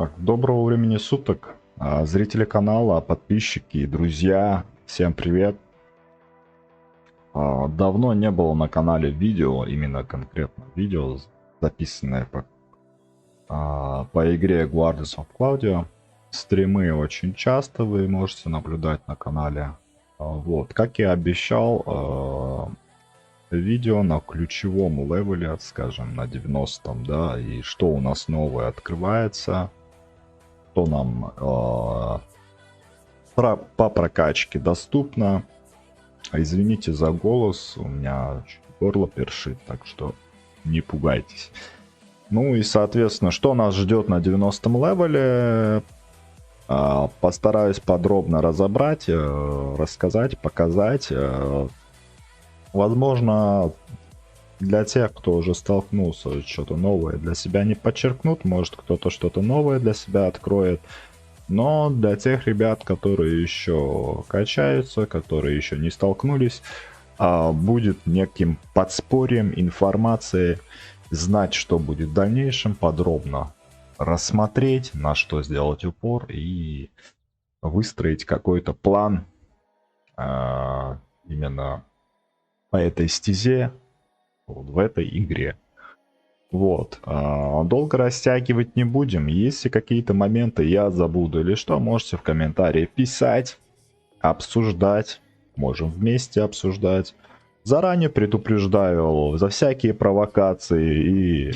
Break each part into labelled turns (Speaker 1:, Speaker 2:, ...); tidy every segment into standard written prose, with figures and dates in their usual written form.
Speaker 1: Так, доброго времени суток, зрители канала, подписчики и друзья, всем привет. Давно не было на канале видео, именно конкретно видео, записанное по игре Guardians of Claudia. Стримы очень часто вы можете наблюдать на канале. Вот, как я обещал, видео на ключевом левеле, скажем, на 90-м, да, и что у нас новое открывается. Что нам по прокачке доступно. Извините за голос, у меня горло першит, так что не пугайтесь. Ну и, соответственно, что нас ждет на 90-м левеле, постараюсь подробно разобрать, рассказать, показать. Возможно, для тех, кто уже столкнулся, что-то новое для себя не подчеркнут, может кто-то что-то новое для себя откроет. Но для тех ребят, которые еще качаются, которые еще не столкнулись, будет неким подспорьем информации, знать, что будет в дальнейшем, подробно рассмотреть, на что сделать упор и выстроить какой-то план именно по этой стезе, в этой игре. Вот. Долго растягивать не будем. Если какие-то моменты я забуду или что, можете в комментарии писать, обсуждать. Можем вместе обсуждать. Заранее предупреждаю за всякие провокации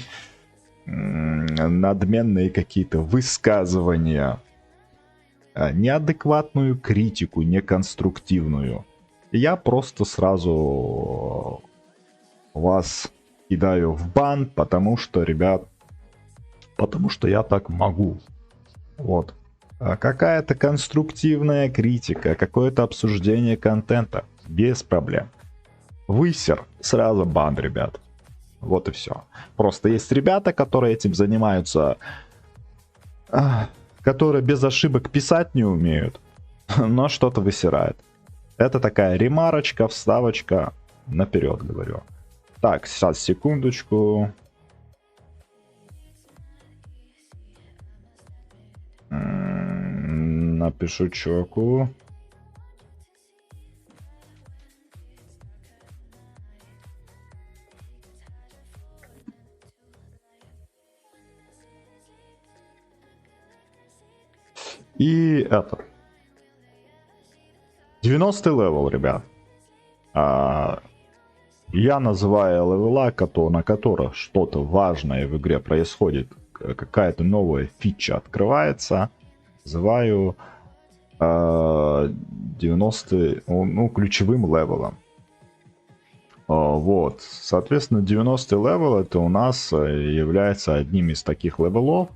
Speaker 1: и надменные какие-то высказывания, неадекватную критику, неконструктивную. Я просто сразу вас кидаю в бан, потому что, ребят, потому что я так могу. Вот. Какая-то конструктивная критика, какое-то обсуждение контента, без проблем. Высер, сразу бан, ребят. Вот и все. Просто есть ребята, которые этим занимаются, которые без ошибок писать не умеют, но что-то высирает. Это такая ремарочка, вставочка, наперед говорю. Так, сейчас, секундочку. Напишу чуваку. И это. 90-й левел, ребят. Я называю левела, на которых что-то важное в игре происходит, какая-то новая фича открывается, называю 90-й, ну, ключевым левелом. Вот, соответственно, 90-й левел это у нас является одним из таких левелов,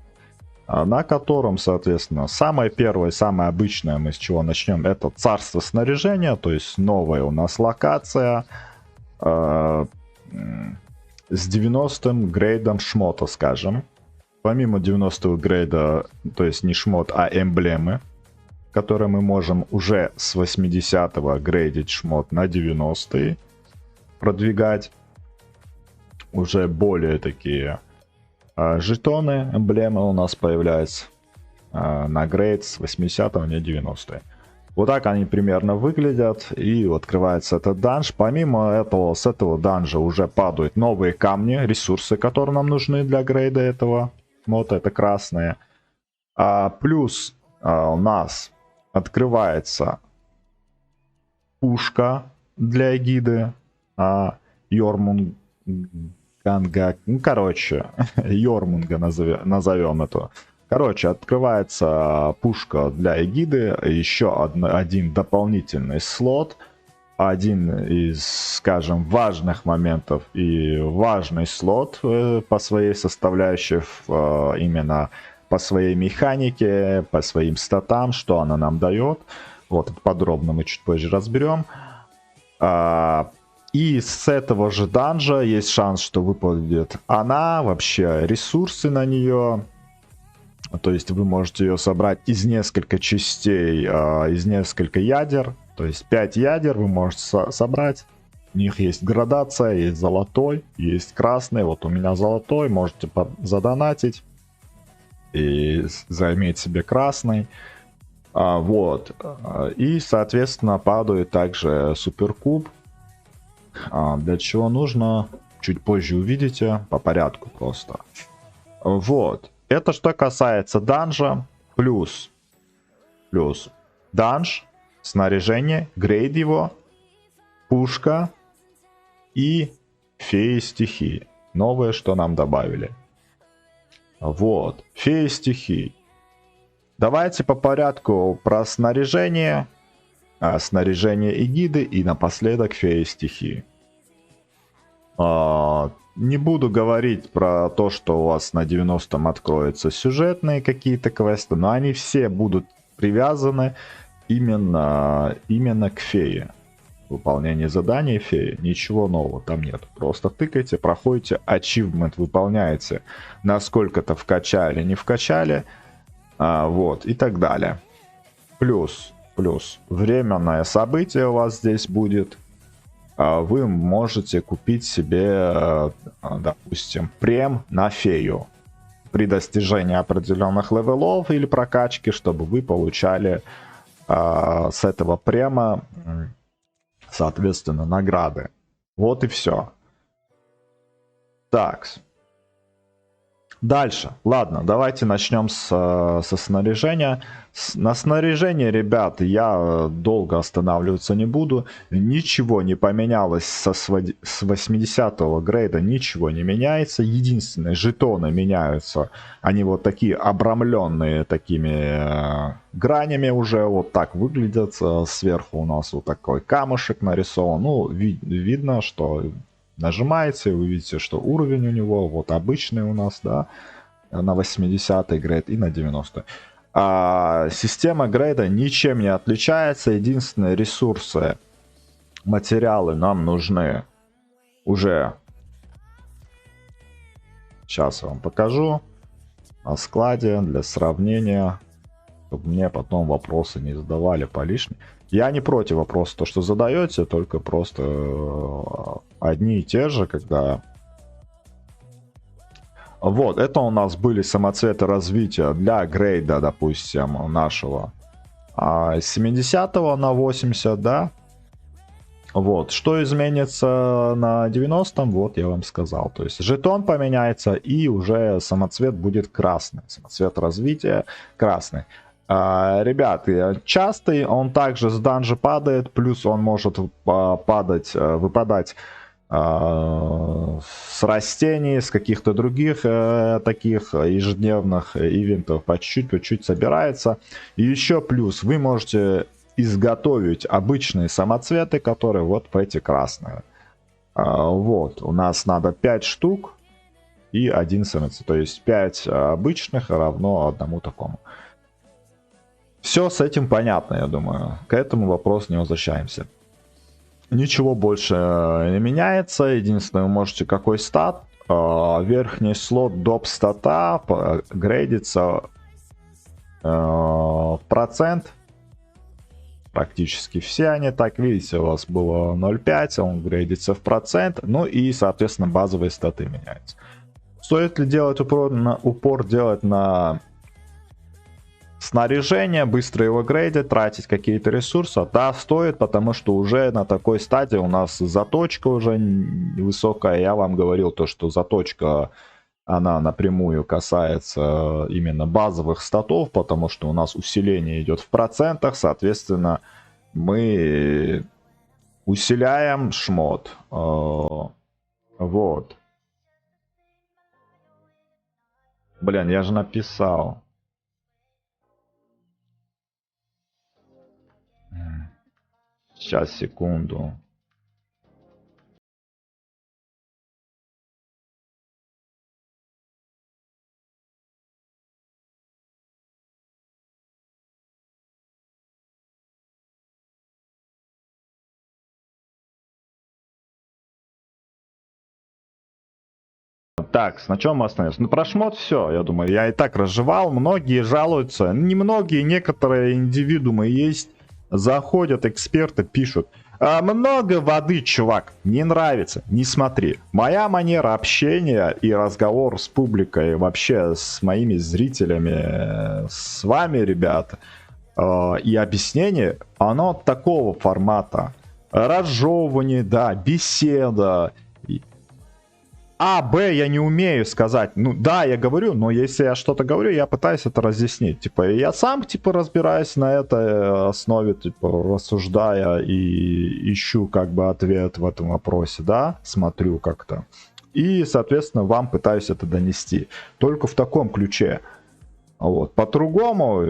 Speaker 1: на котором, соответственно, самое первое, самое обычное, мы с чего начнем, это царство снаряжения, то есть новая у нас локация, с 90-м грейдом шмота, скажем. Помимо 90-го грейда, то есть не шмот, а эмблемы, которые мы можем уже с 80-го грейдить шмот на 90-й, продвигать. Уже более такие жетоны, эмблемы у нас появляются на грейд с 80-го на 90-й. Вот так они примерно выглядят. И открывается этот данж. Помимо этого, с этого данжа уже падают новые камни, ресурсы, которые нам нужны для грейда этого. Вот это красные. Плюс у нас открывается пушка для эгиды. Йормунганга. Ну, короче, Йормунга назовем это. Короче, открывается пушка для эгиды, еще один дополнительный слот, один из, скажем, важных моментов и важный слот по своей составляющей, именно по своей механике, по своим статам, что она нам дает. Вот, подробно мы чуть позже разберем. И с этого же данжа есть шанс, что выпадет она, вообще ресурсы на нее. То есть вы можете ее собрать из нескольких частей, из нескольких ядер. То есть 5 ядер вы можете собрать. У них есть градация, есть золотой, есть красный. Вот у меня золотой, можете задонатить. и заиметь себе красный. Вот. И, соответственно, падает также суперкуб. Для чего нужно, чуть позже увидите, по порядку просто. Вот. Это что касается данжа. Плюс данж, снаряжение, грейд его, пушка и феи стихии. Новое, что нам добавили. Вот. Феи стихий. Давайте по порядку про снаряжение, снаряжение эгиды и напоследок феи стихии. Не буду говорить про то, что у вас на 90-м откроются сюжетные какие-то квесты, но они все будут привязаны именно к фее. Выполнение заданий феи, ничего нового там нет. Просто тыкайте, проходите, ачивмент выполняете, насколько-то вкачали, не вкачали, вот, и так далее. Плюс, временное событие у вас здесь будет. Вы можете купить себе, допустим, прем на фею при достижении определенных левелов или прокачки, чтобы вы получали с этого према, соответственно, награды. Вот и все. Так. Дальше. Ладно, давайте начнем со снаряжения. На снаряжение, ребят, я долго останавливаться не буду. Ничего не поменялось с 80-го грейда, ничего не меняется. Единственное, жетоны меняются. Они вот такие обрамленные такими гранями уже. Вот так выглядят. Сверху у нас вот такой камушек нарисован. Ну, видно, что... Нажимаете, вы видите, что уровень у него вот обычный у нас, да, на 80-й грейд и на 90-й. Система грейда ничем не отличается. Единственные ресурсы, материалы нам нужны уже. Сейчас я вам покажу на складе для сравнения, чтобы мне потом вопросы не задавали по лишней. Я не против вопроса, то, что задаете, только просто одни и те же, когда... Вот, это у нас были самоцветы развития для грейда, допустим, нашего с 70 на 80, да? Вот, что изменится на 90-м, вот я вам сказал. То есть жетон поменяется, и уже самоцвет будет красный. Самоцвет развития красный. Ребят, частый, он также с данжа падает, плюс он может выпадать с растений, с каких-то других таких ежедневных ивентов, по чуть-чуть собирается. И еще плюс, вы можете изготовить обычные самоцветы, которые вот эти красные. Вот, у нас надо 5 штук и один самоцвет, то есть 5 обычных равно одному такому. Все с этим понятно, я думаю. К этому вопросу не возвращаемся. Ничего больше не меняется. Единственное, вы можете какой стат. Верхний слот доп стата грейдится в процент. Практически все они так. Видите, у вас было 0,5, он грейдится в процент. Ну и, соответственно, базовые статы меняются. Стоит ли делать упор делать на... снаряжение, быстро его грейдить, тратить какие-то ресурсы? Да, стоит, потому что уже на такой стадии у нас заточка уже высокая. Я вам говорил то, что заточка, она напрямую касается именно базовых статов, потому что у нас усиление идет в процентах, соответственно, мы усиляем шмот. Вот. Блин, я же написал. Сейчас, секунду. Так, на чем мы остановились? Ну, про шмот все, я думаю. Я и так разжевал. Многие жалуются. Немногие, некоторые индивидуумы есть. Заходят, эксперты пишут. Много воды, чувак, не нравится, не смотри. Моя манера общения и разговор с публикой, вообще с моими зрителями, с вами, ребята, и объяснение, оно такого формата. Разжевывание, да, беседа. А, Б я не умею сказать. Ну да, я говорю, но если я что-то говорю, я пытаюсь это разъяснить. Типа, я сам, типа, разбираюсь на этой основе, типа, рассуждая и ищу, как бы, ответ в этом вопросе, да, смотрю как-то. И, соответственно, вам пытаюсь это донести. Только в таком ключе. Вот. По-другому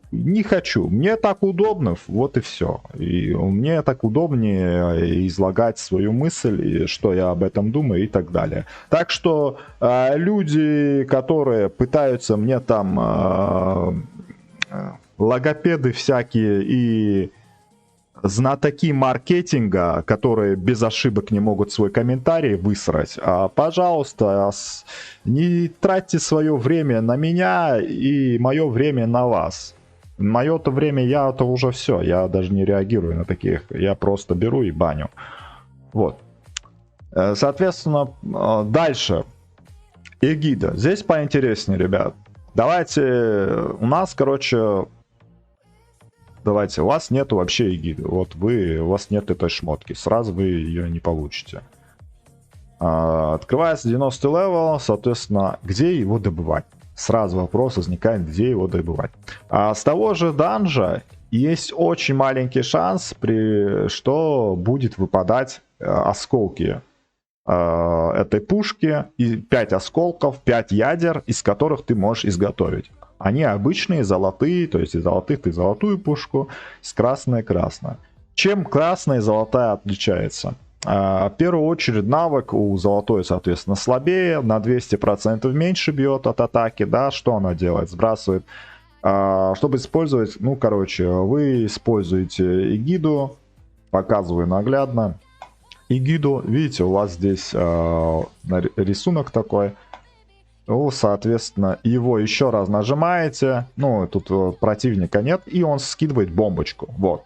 Speaker 1: не хочу. Мне так удобно, вот и все. И мне так удобнее излагать свою мысль, и что я об этом думаю и так далее. Так что люди, которые пытаются мне там логопеды всякие и знатоки маркетинга, которые без ошибок не могут свой комментарий высрать, пожалуйста, не тратьте свое время на меня и мое время на вас. Мое-то время, я-то уже все, я даже не реагирую на таких, я просто беру и баню. Вот. Соответственно, дальше. Эгида. Здесь поинтереснее, ребят. Давайте, у нас, короче, давайте, у вас нету вообще эгиды. Вот у вас нет этой шмотки, сразу вы ее не получите. Открывается 90 левел, соответственно, где его добывать? Сразу вопрос возникает, где его добывать. С того же данжа есть очень маленький шанс, что будет выпадать осколки этой пушки. И 5 осколков, 5 ядер, из которых ты можешь изготовить. Они обычные, золотые, то есть из золотых ты золотую пушку, из красной красная. Чем красная и золотая отличается? В первую очередь навык у золотой, соответственно, слабее, на 200% меньше бьет от атаки, да, что она делает? Сбрасывает. Чтобы использовать, ну, короче, вы используете эгиду, показываю наглядно. Эгиду, видите, у вас здесь рисунок такой. Ну, соответственно, его еще раз нажимаете, ну, тут противника нет, и он скидывает бомбочку, вот.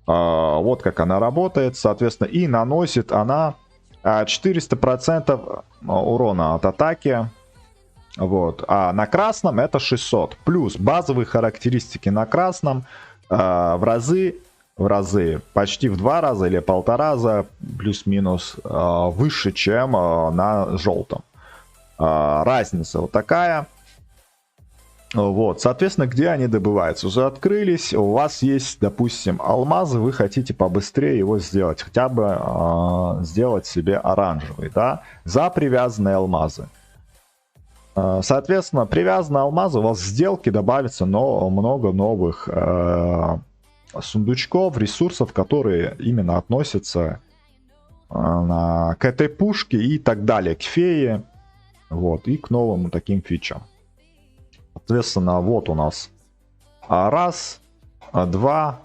Speaker 1: Вот как она работает, соответственно, и наносит она 400% урона от атаки. Вот. А на красном это 600. Плюс базовые характеристики на красном в разы, почти в 2 раза или 1,5 раза, плюс-минус, выше, чем на желтом. Разница вот такая. Вот, соответственно, где они добываются? Уже открылись, у вас есть, допустим, алмазы, вы хотите побыстрее его сделать, хотя бы сделать себе оранжевый, да, за привязанные алмазы. Соответственно, привязанные алмазы, у вас в сделке добавится много новых сундучков, ресурсов, которые именно относятся к этой пушке и так далее, к фее, вот, и к новым таким фичам. Соответственно, вот у нас раз, два,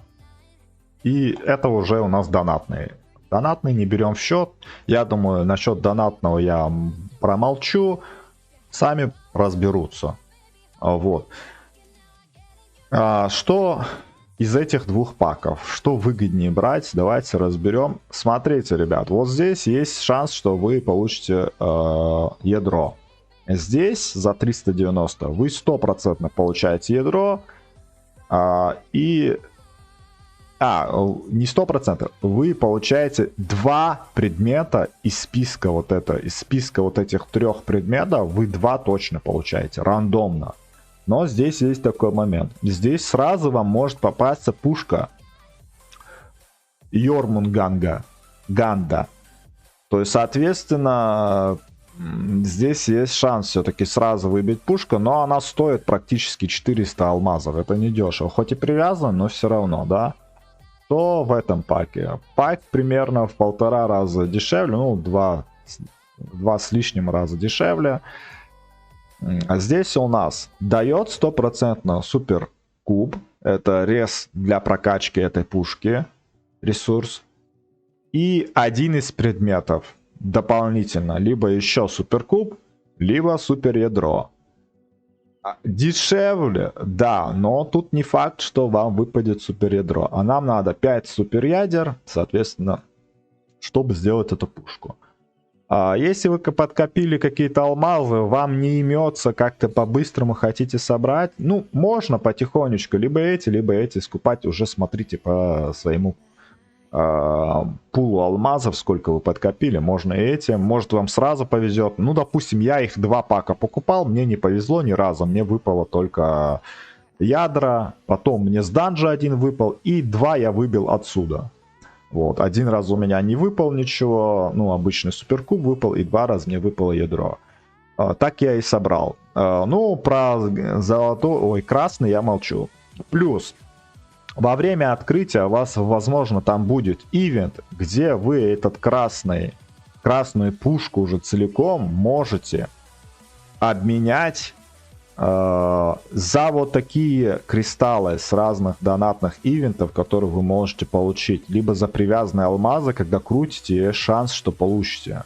Speaker 1: и это уже у нас донатные. Донатные не берем в счет. Я думаю, насчет донатного я промолчу. Сами разберутся. Вот. Что из этих двух паков? Что выгоднее брать? Давайте разберем. Смотрите, ребят, вот здесь есть шанс, что вы получите ядро. Здесь за 390 вы 100% получаете ядро. Не 100%. Вы получаете 2 предмета из списка из списка вот этих 3 предметов вы 2 точно получаете. Рандомно. Но здесь есть такой момент. Здесь сразу вам может попасться пушка Йормунганда. То есть, соответственно, здесь есть шанс все-таки сразу выбить пушку, но она стоит практически 400 алмазов. Это не дешево. Хоть и привязан, но все равно, да. То в этом паке. Пак примерно в 1,5 раза дешевле, ну 2 с лишним раза дешевле. А здесь у нас дает 100% супер куб. Это рез для прокачки этой пушки. Ресурс. И один из предметов дополнительно. Либо еще супер куб, либо супер ядро. Дешевле, да, но тут не факт, что вам выпадет суперядро. А нам надо 5 суперядер, соответственно, чтобы сделать эту пушку. Если вы подкопили какие-то алмазы, вам не имется, как-то по-быстрому хотите собрать, ну, можно потихонечку либо эти скупать, уже смотрите по своему пулу алмазов, сколько вы подкопили, можно и эти, может вам сразу повезет. Ну, допустим, я их 2 пака покупал, мне не повезло ни разу, мне выпало только ядра, потом мне с данжа 1 выпал, и 2 я выбил отсюда. Вот, 1 раз у меня не выпал ничего, ну, обычный суперкуб выпал, и 2 раза мне выпало ядро. Так я и собрал. Ну, про золотой, красный я молчу. Плюс, во время открытия у вас, возможно, там будет ивент, где вы этот красную пушку уже целиком можете обменять за вот такие кристаллы с разных донатных ивентов, которые вы можете получить. Либо за привязанные алмазы, когда крутите, есть шанс, что получите.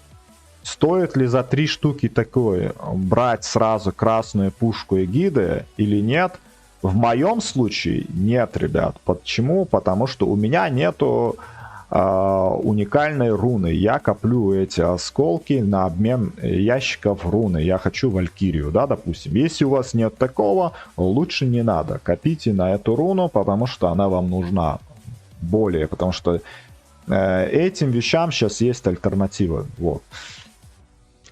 Speaker 1: Стоит ли за 3 штуки такое брать сразу красную пушку эгиды или нет? В моем случае нет, ребят. Почему? Потому что у меня нету уникальной руны. Я коплю эти осколки на обмен ящиков руны. Я хочу валькирию, да, допустим. Если у вас нет такого, лучше не надо. Копите на эту руну, потому что она вам нужна более. Потому что этим вещам сейчас есть альтернатива. Вот.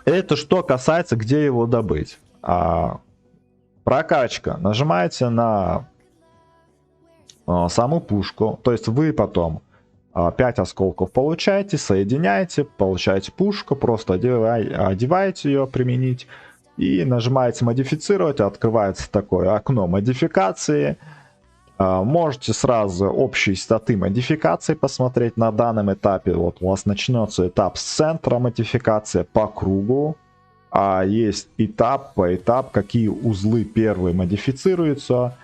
Speaker 1: Это что касается, где его добыть. Прокачка. Нажимаете на саму пушку. То есть вы потом 5 осколков получаете, соединяете, получаете пушку, просто одеваете ее, применить. И нажимаете модифицировать, открывается такое окно модификации. Можете сразу общие статы модификации посмотреть на данном этапе. Вот у вас начнется этап с центра модификации по кругу. Есть этап по этап, какие узлы первые модифицируются.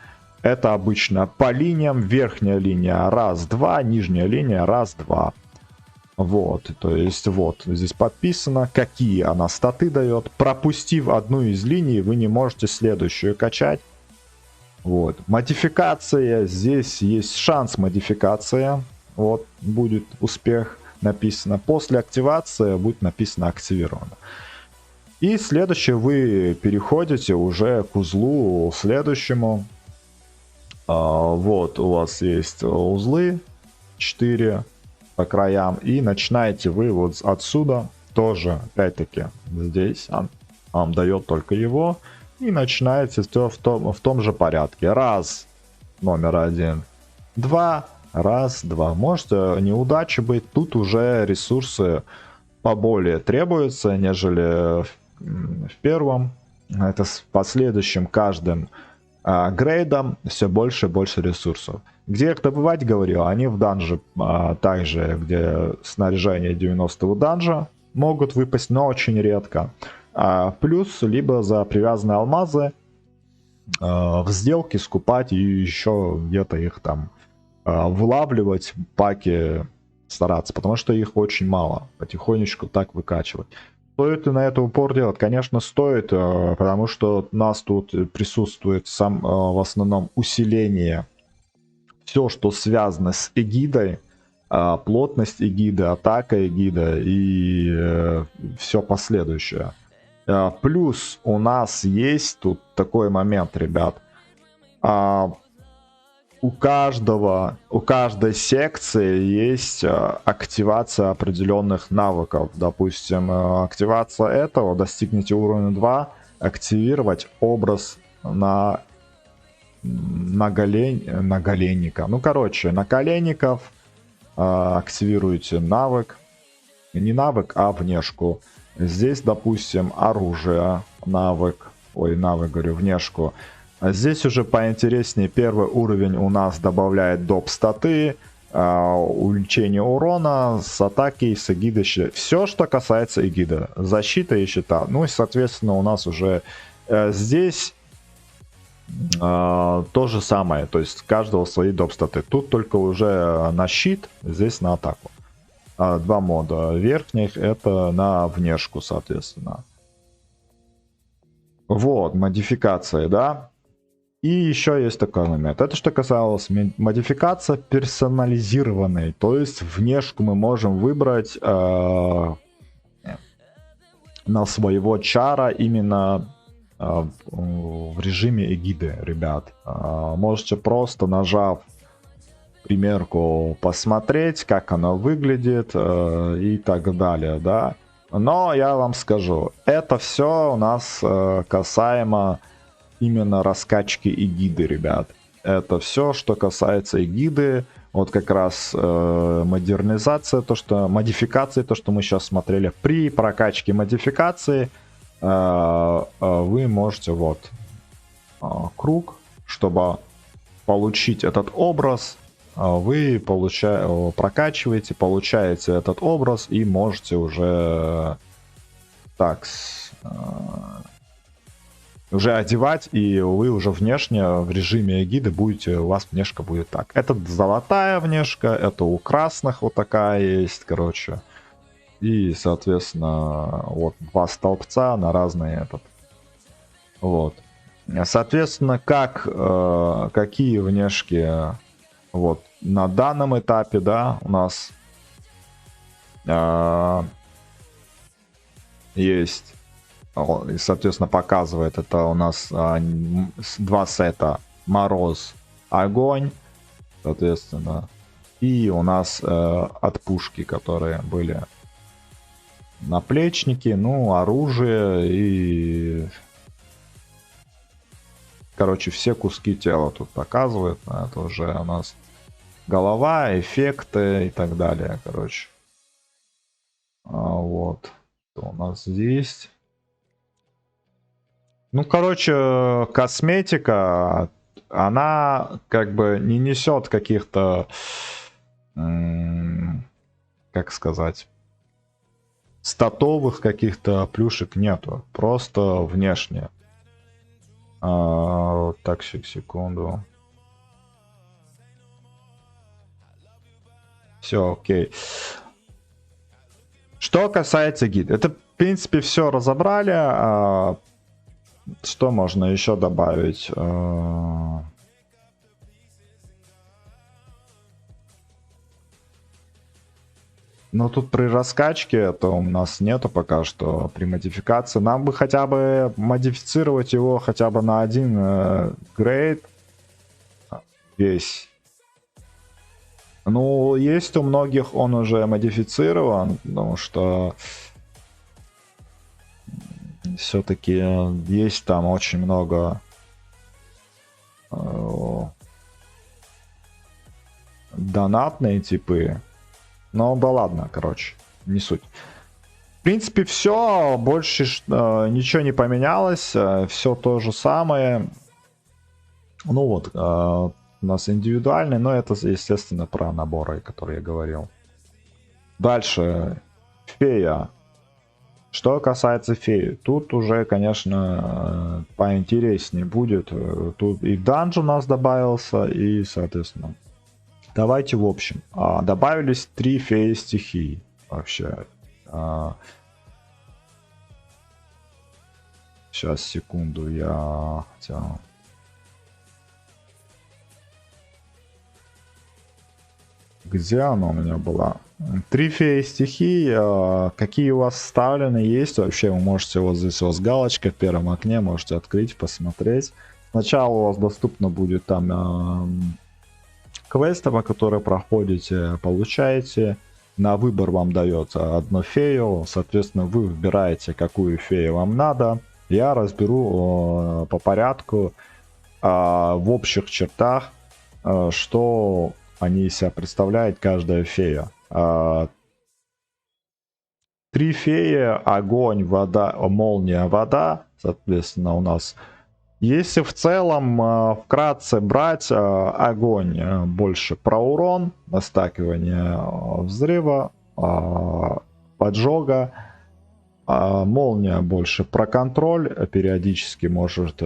Speaker 1: Это обычно по линиям. Верхняя линия 1-2, нижняя линия 1-2. Вот, то есть вот здесь подписано, какие она статы дает. Пропустив одну из линий, вы не можете следующую качать. Вот, модификация, здесь есть шанс модификация. Вот, будет успех написано. После активации будет написано активировано. И следующее вы переходите уже к узлу следующему. Вот у вас есть узлы 4 по краям. И начинаете вы вот отсюда тоже, опять-таки, здесь он дает только его. И начинаете все в том же порядке. Раз, номер 1, 2, раз, 2. Может неудача быть. Тут уже ресурсы поболее требуются, нежели в первом. Это с последующим каждым грейдом все больше и больше ресурсов. Где их добывать, говорю, они в данже, также, где снаряжение 90-го данжа, могут выпасть, но очень редко. Плюс, либо за привязанные алмазы в сделке скупать и еще где-то их там вылавливать, паки стараться, потому что их очень мало. Потихонечку так выкачивать. Стоит ли на это упор делать? Конечно, стоит, потому что у нас тут присутствует в основном усиление. Все, что связано с эгидой, плотность эгиды, атака эгида и все последующее. Плюс у нас есть тут такой момент, ребят. У каждой секции есть активация определенных навыков. Допустим, активация этого, достигнете уровня 2, активировать образ на голенника. Ну, короче, на коленников активируете навык. Не навык, а внешку. Здесь, допустим, оружие, навык, говорю, внешку. Здесь уже поинтереснее. Первый уровень у нас добавляет доп статы, увеличение урона с атаки, с эгиды. Все, что касается эгиды. Защита и щита. Ну и, соответственно, у нас уже здесь то же самое. То есть каждого свои доп статы. Тут только уже на щит, здесь на атаку. Два мода верхних, это на внешку, соответственно. Вот, модификации, да. И еще есть такой момент. Это что касалось модификации персонализированной. То есть внешку мы можем выбрать на своего чара именно в режиме эгиды, ребят. Можете просто, нажав примерку, посмотреть, как она выглядит и так далее, да. Но я вам скажу, это все у нас касаемо именно раскачки эгиды, ребят. Это все, что касается эгиды. Вот как раз модернизация, модификации, то, что мы сейчас смотрели. При прокачке модификации вы можете вот круг, чтобы получить этот образ, вы прокачиваете, получаете этот образ и можете уже так уже одевать, и вы уже внешне в режиме эгиды будете, у вас внешка будет так. Это золотая внешка, это у красных вот такая есть, короче. И, соответственно, вот два столбца на разные этот. Вот. Соответственно, какие внешки вот на данном этапе, да, у нас есть. И, соответственно, показывает это у нас два сета мороз, огонь, соответственно. И у нас от пушки, которые были наплечники, ну, оружие и... Короче, все куски тела тут показывают. Это уже у нас голова, эффекты и так далее, короче. Вот. Что у нас здесь? Ну, короче, косметика, она как бы не несет каких-то, как сказать, статовых каких-то плюшек нету. Просто внешне. Так, секунду. Все, окей. Что касается гида. Это, в принципе, все разобрали. Что можно еще добавить? Ну, тут при раскачке это у нас нету пока что. При модификации нам бы хотя бы модифицировать его хотя бы на один грейд. Весь. Ну, есть у многих он уже модифицирован, потому что все-таки есть там очень много донатные типы. Ну да ладно, короче, не суть. В принципе, все, больше ничего не поменялось, все то же самое. Ну вот, у нас индивидуальный, но это, естественно, про наборы, которые я говорил. Дальше, фея. Что касается феи, тут уже, конечно, поинтереснее будет. Тут и данж у нас добавился, и, соответственно... Давайте в общем. Добавились 3 феи стихий. Вообще. Сейчас, секунду, я хотел... Где она у меня была? 3 феи стихий. Какие у вас вставлены есть? Вообще вы можете вот здесь у вас галочка в первом окне. Можете открыть, посмотреть. Сначала у вас доступно будет там квестов, которые проходите, получаете. На выбор вам дается одну фею. Соответственно, вы выбираете, какую фею вам надо. Я разберу по порядку в общих чертах, что они из себя представляют, каждая фея. 3 феи: огонь, вода, молния, вода. Соответственно, у нас, если в целом вкратце брать, огонь больше про урон, настакивание взрыва, поджога. Молния больше про контроль, периодически может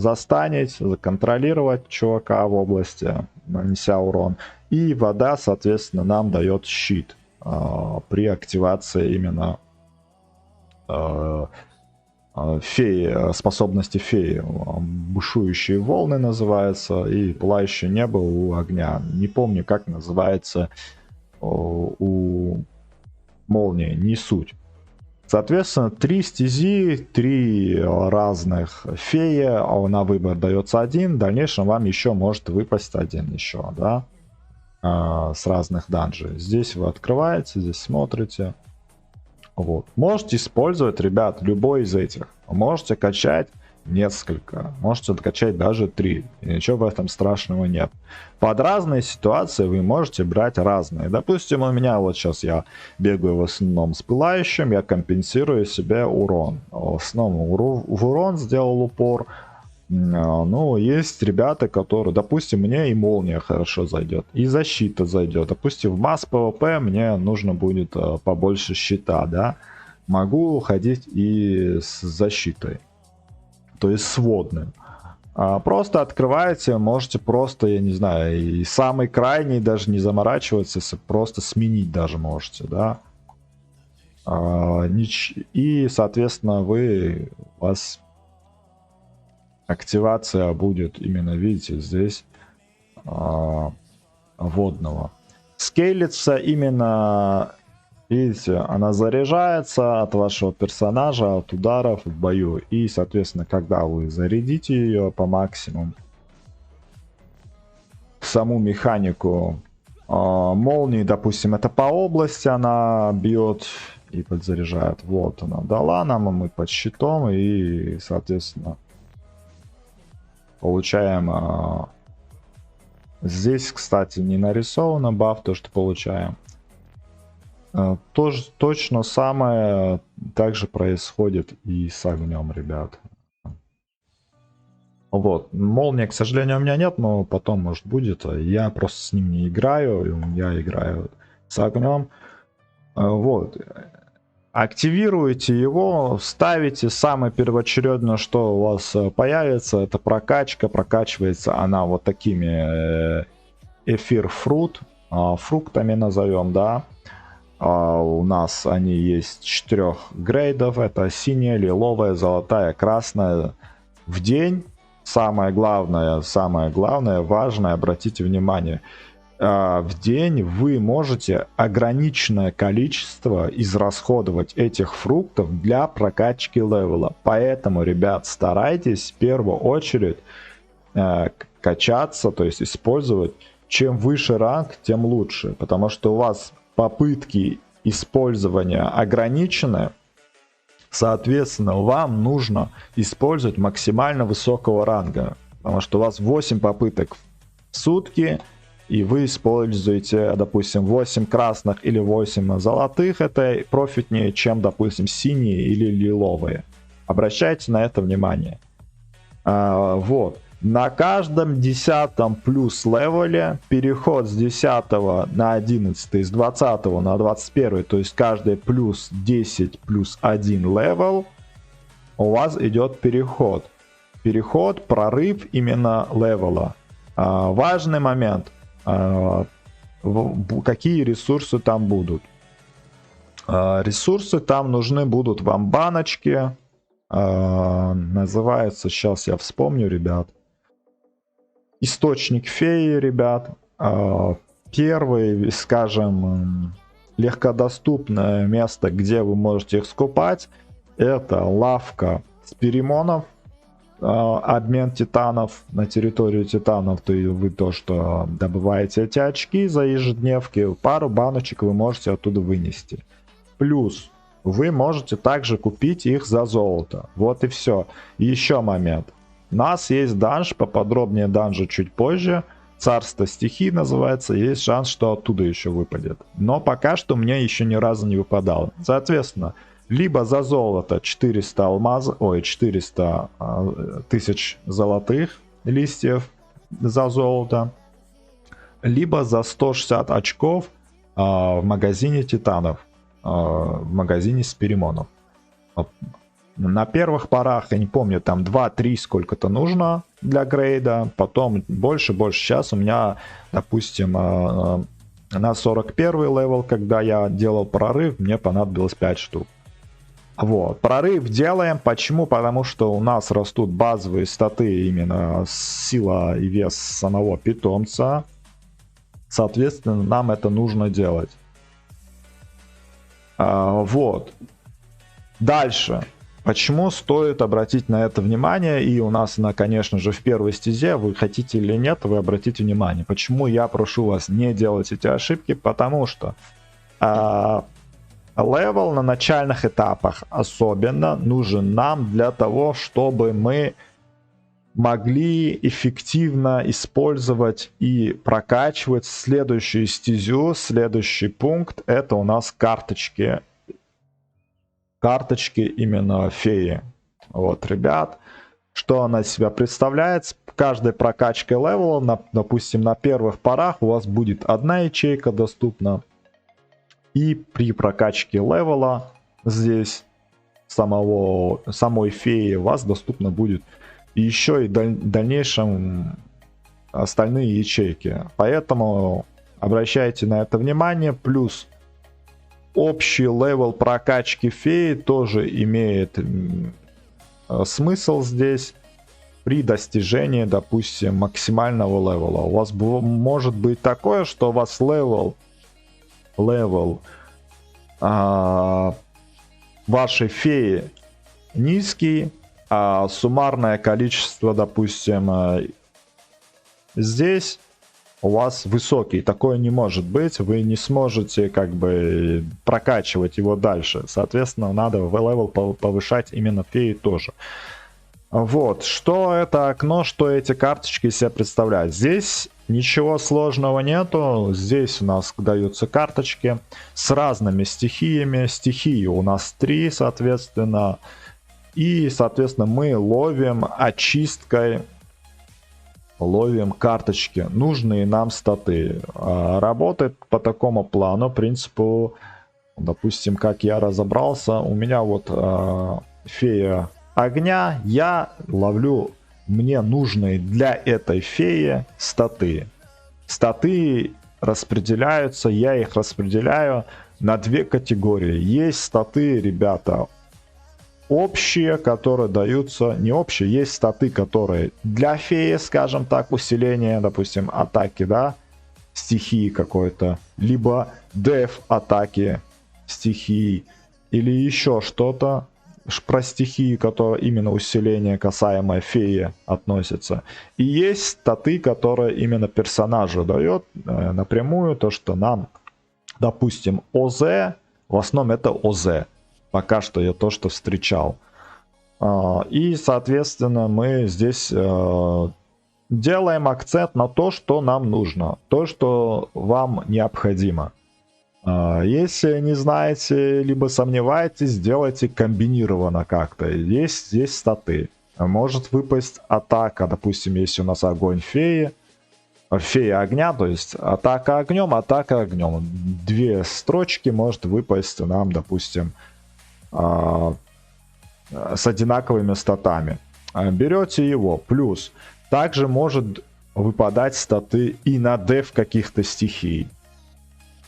Speaker 1: застанить, законтролировать чувака в области, нанеся урон. И вода, соответственно, нам дает щит при активации именно феи, способности феи. Бушующие волны называется, и пылающее небо у огня. Не помню, как называется у молнии, не суть. Соответственно, 3 стези, 3 разных феи, на выбор дается один, в дальнейшем вам еще может выпасть один еще, да, с разных данжей. Здесь вы открываете, здесь смотрите. Вот. Можете использовать, ребят, любой из этих. Можете качать несколько, можете качать даже 3. И ничего в этом страшного нет. Под разные ситуации вы можете брать разные. Допустим, у меня вот сейчас я бегаю в основном с пылающим, я компенсирую себе урон. В основном в урон сделал упор. Ну, есть ребята, которые, допустим, мне и молния хорошо зайдет, и защита зайдет. Допустим, в масс ПВП мне нужно будет побольше щита, да. Могу ходить и с защитой, то есть с водным. Просто открываете, можете просто, я не знаю, и самый крайний даже не заморачиваться, просто сменить даже можете, да. И, соответственно, у вас активация будет именно, видите, здесь водного. Скейлится именно, видите, она заряжается от вашего персонажа, от ударов в бою. И, соответственно, когда вы зарядите ее по максимуму, саму механику молнии, допустим, это по области она бьет и подзаряжает. Вот она дала нам, мы под щитом и, соответственно, получаем. Здесь, кстати, не нарисовано баф, то, что получаем. Тоже точно самое также происходит и с огнем, ребят. Вот. Молния, к сожалению, у меня нет, но потом, может, будет. Я просто с ним не играю. Я играю с огнем. Вот. Активируете его, ставите. Самое первоочередное, что у вас появится, это прокачка. Прокачивается она вот такими эфир-фрукт, фруктами назовем, да. У нас они есть 4 грейдов. Это синяя, лиловая, золотая, красная. В день самое главное, важное, обратите внимание. В день вы можете ограниченное количество израсходовать этих фруктов для прокачки левела. Поэтому, ребят, старайтесь в первую очередь качаться, то есть использовать. Чем выше ранг, тем лучше. Потому что у вас попытки использования ограничены. Соответственно, вам нужно использовать максимально высокого ранга. Потому что у вас 8 попыток в сутки. И вы используете, допустим, 8 красных или 8 золотых. Это профитнее, чем, допустим, синие или лиловые. Обращайте на это внимание. Вот. На каждом 10 плюс левеле переход с 10 на 11, с 20 на 21, то есть каждый плюс 10 плюс 1 левел, у вас идет переход. Переход, прорыв именно левела. Важный момент. Какие ресурсы там будут? Ресурсы там нужны будут вам баночки. Называется, сейчас я вспомню, ребят. Источник феи, ребят. Первый, скажем, легкодоступное место, где вы можете их скупать, это лавка сперимонов. Обмен титанов на территорию титанов, то вы то, что добываете эти очки за ежедневки, пару баночек вы можете оттуда вынести. Плюс вы можете также купить их за золото. Вот и все. И еще момент. У нас есть данж, поподробнее данжа чуть позже. Царство стихий называется. Есть шанс, что оттуда еще выпадет. Но пока что мне еще ни разу не выпадало. Соответственно, либо за золото 400 алмазов, 400 тысяч золотых листьев за золото, либо за 160 очков в магазине титанов, в магазине сперимонов. На первых порах, я не помню, там 2-3 сколько-то нужно для грейда, потом больше. Сейчас у меня, допустим, на 41 левел, когда я делал прорыв, мне понадобилось 5 штук. Вот, прорыв делаем. Почему? Потому что у нас растут базовые статы, именно сила и вес самого питомца. Соответственно, нам это нужно делать. Вот. Дальше. Почему стоит обратить на это внимание? И у нас, конечно же, в первой стезе, вы хотите или нет, вы обратите внимание. Почему я прошу вас не делать эти ошибки? Потому что левел на начальных этапах особенно нужен нам для того, чтобы мы могли эффективно использовать и прокачивать следующую стезю. Следующий пункт — это у нас карточки. Карточки именно феи. Вот, ребят, что она из себя представляет? С каждой прокачкой левела, допустим, на первых порах у вас будет одна ячейка доступна. И при прокачке левела здесь самой феи у вас доступно будет еще и в дальнейшем остальные ячейки. Поэтому обращайте на это внимание. Плюс общий левел прокачки феи тоже имеет смысл здесь. При достижении, допустим, максимального левела. У вас может быть такое, что у вас левел вашей феи низкий, а суммарное количество, допустим, здесь у вас высокий. Такое не может быть. Вы не сможете как бы прокачивать его дальше. Соответственно, надо левел повышать именно феи тоже. Вот, что это окно, что эти карточки из себя представляют. Здесь ничего сложного нету. Здесь у нас даются карточки с разными стихиями. Стихии у нас 3, соответственно. И, соответственно, мы ловим очисткой, ловим карточки, нужные нам статы. Работает по такому плану, принципу, допустим, как я разобрался. У меня вот фея огня, я ловлю мне нужные для этой феи статы. Статы распределяются, я их распределяю на 2 категории. Есть статы, ребята, общие, которые даются, не общие, есть статы, которые для феи, скажем так, усиление, допустим, атаки, да, стихии какой-то, либо деф атаки стихии, или еще что-то про стихии, которые именно усиление касаемое феи относится. И есть статы, которые именно персонажу дает напрямую, то, что нам, допустим, ОЗ, в основном это ОЗ. Пока что я то, что встречал. И, соответственно, мы здесь делаем акцент на то, что нам нужно. То, что вам необходимо. Если не знаете, либо сомневаетесь, сделайте комбинированно как-то. Есть здесь статы. Может выпасть атака. Допустим, если у нас огонь феи. Фея огня, то есть атака огнем, атака огнем. 2 строчки может выпасть нам, допустим, с одинаковыми статами. Берете его. Плюс также может выпадать статы и на деф каких-то стихий.